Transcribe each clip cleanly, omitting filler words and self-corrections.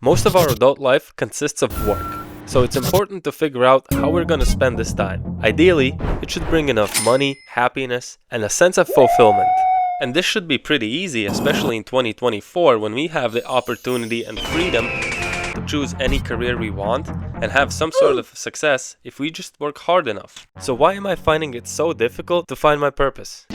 Most of our adult life consists of work, so it's important to figure out how we're gonna spend this time. Ideally, it should bring enough money, happiness, and a sense of fulfillment. And this should be pretty easy, especially in 2024 when we have the opportunity and freedom to choose any career we want and have some sort of success if we just work hard enough. So why am I finding it so difficult to find my purpose?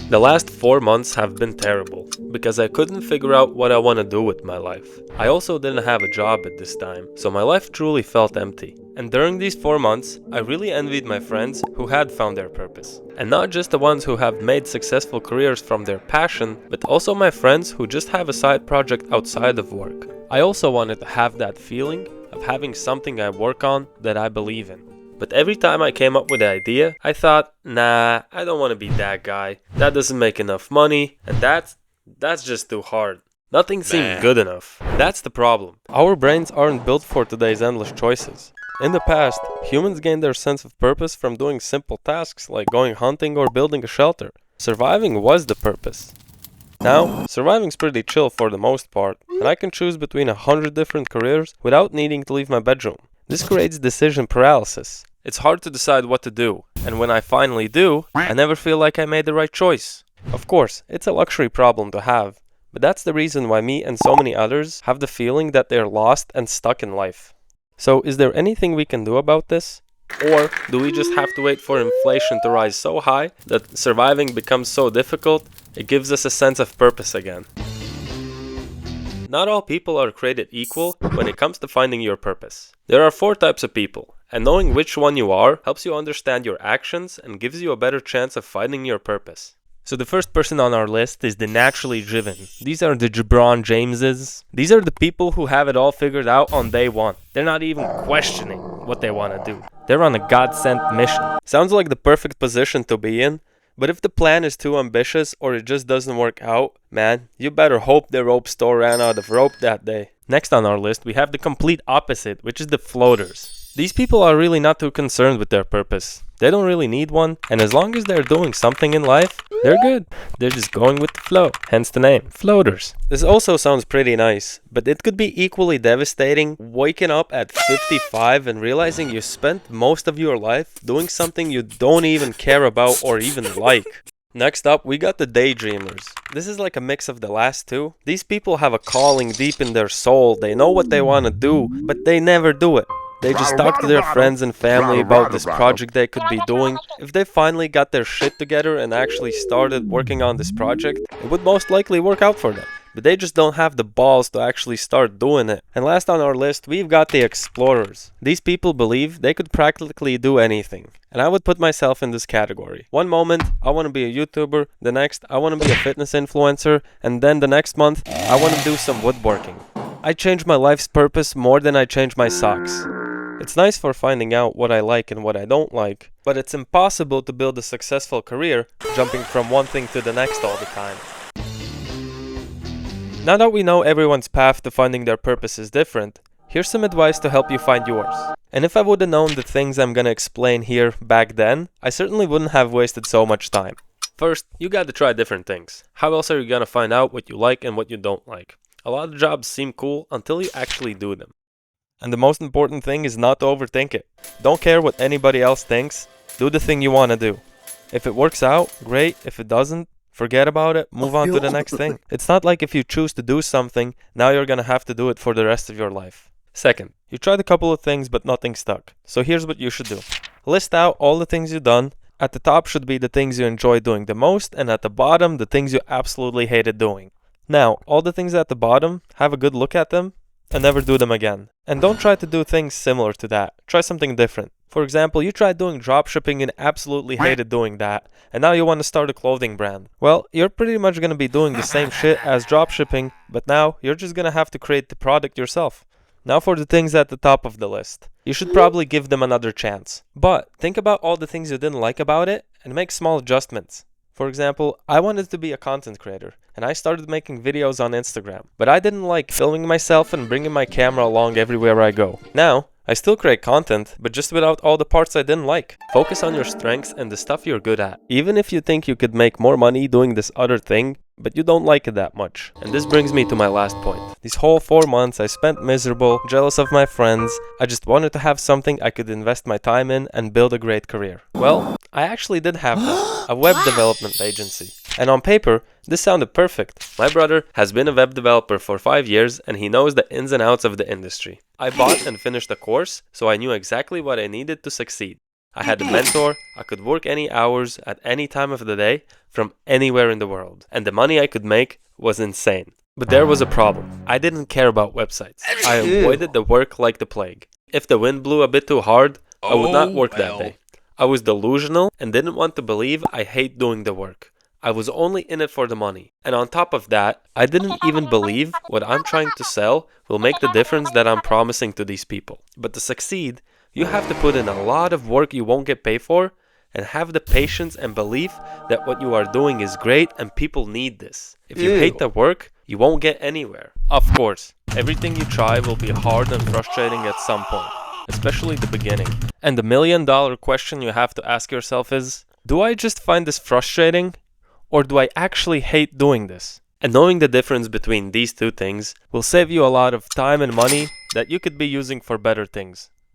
The last 4 months have been terrible, because I couldn't figure out what I want to do with my life. I also didn't have a job at this time, so my life truly felt empty. And during these 4 months, I really envied my friends who had found their purpose. And not just the ones who have made successful careers from their passion, but also my friends who just have a side project outside of work. I also wanted to have that feeling of having something I work on that I believe in. But every time I came up with an idea, I thought, nah, I don't want to be that guy. That doesn't make enough money, and that's just too hard. Nothing seemed good enough. That's the problem. Our brains aren't built for today's endless choices. In the past, humans gained their sense of purpose from doing simple tasks like going hunting or building a shelter. Surviving was the purpose. Now, surviving's pretty chill for the most part, and I can choose between 100 different careers without needing to leave my bedroom. This creates decision paralysis. It's hard to decide what to do, and when I finally do, I never feel like I made the right choice. Of course, it's a luxury problem to have, but that's the reason why me and so many others have the feeling that they're lost and stuck in life. So is there anything we can do about this? Or do we just have to wait for inflation to rise so high that surviving becomes so difficult, it gives us a sense of purpose again? Not all people are created equal when it comes to finding your purpose. There are 4 types of people, and knowing which one you are helps you understand your actions and gives you a better chance of finding your purpose. So the first person on our list is the naturally driven. These are the LeBron Jameses. These are the people who have it all figured out on day one. They're not even questioning what they want to do. They're on a God-sent mission. Sounds like the perfect position to be in. But if the plan is too ambitious or it just doesn't work out, man, you better hope the rope store ran out of rope that day. Next on our list, we have the complete opposite, which is the floaters. These people are really not too concerned with their purpose. They don't really need one, and as long as they're doing something in life, they're good. They're just going with the flow, hence the name, floaters. This also sounds pretty nice, but it could be equally devastating waking up at 55 and realizing you spent most of your life doing something you don't even care about or even like. Next up, we got the daydreamers. This is like a mix of the last two. These people have a calling deep in their soul. They know what they want to do, but they never do it. They just talk to their friends and family about this project they could be doing. If they finally got their shit together and actually started working on this project, it would most likely work out for them. But they just don't have the balls to actually start doing it. And last on our list, we've got the explorers. These people believe they could practically do anything. And I would put myself in this category. One moment, I want to be a YouTuber. The next, I want to be a fitness influencer. And then the next month, I want to do some woodworking. I change my life's purpose more than I change my socks. It's nice for finding out what I like and what I don't like, but it's impossible to build a successful career jumping from one thing to the next all the time. Now that we know everyone's path to finding their purpose is different, here's some advice to help you find yours. And if I would have known the things I'm gonna explain here back then, I certainly wouldn't have wasted so much time. First, you gotta try different things. How else are you gonna find out what you like and what you don't like? A lot of jobs seem cool until you actually do them. And the most important thing is not to overthink it. Don't care what anybody else thinks. Do the thing you want to do. If it works out, great. If it doesn't, forget about it. Move on to the next thing. It's not like if you choose to do something, now you're going to have to do it for the rest of your life. Second, you tried a couple of things but nothing stuck. So here's what you should do. List out all the things you've done. At the top should be the things you enjoy doing the most, and at the bottom, the things you absolutely hated doing. Now, all the things at the bottom, have a good look at them and never do them again. And don't try to do things similar to that. Try something different. For example, you tried doing dropshipping and absolutely hated doing that, and now you want to start a clothing brand. Well, you're pretty much going to be doing the same shit as dropshipping, but now you're just going to have to create the product yourself. Now for the things at the top of the list. You should probably give them another chance. But think about all the things you didn't like about it and make small adjustments. For example, I wanted to be a content creator, and I started making videos on Instagram. But I didn't like filming myself and bringing my camera along everywhere I go. Now, I still create content, but just without all the parts I didn't like. Focus on your strengths and the stuff you're good at. Even if you think you could make more money doing this other thing, but you don't like it that much. And this brings me to my last point. These whole 4 months I spent miserable, jealous of my friends. I just wanted to have something I could invest my time in and build a great career. Well, I actually did have that, a web development agency. And on paper, this sounded perfect. My brother has been a web developer for 5 years and he knows the ins and outs of the industry. I bought and finished a course, so I knew exactly what I needed to succeed. I had a mentor, I could work any hours at any time of the day from anywhere in the world. And the money I could make was insane. But there was a problem. I didn't care about websites. I avoided the work like the plague. If the wind blew a bit too hard, I would not work that day. I was delusional and didn't want to believe I hate doing the work. I was only in it for the money. And on top of that, I didn't even believe what I'm trying to sell will make the difference that I'm promising to these people. But to succeed, you have to put in a lot of work you won't get paid for and have the patience and belief that what you are doing is great and people need this. If you hate the work, you won't get anywhere. Of course, everything you try will be hard and frustrating at some point, especially the beginning. And the $1,000,000 question you have to ask yourself is, do I just find this frustrating or do I actually hate doing this? And knowing the difference between these two things will save you a lot of time and money that you could be using for better things.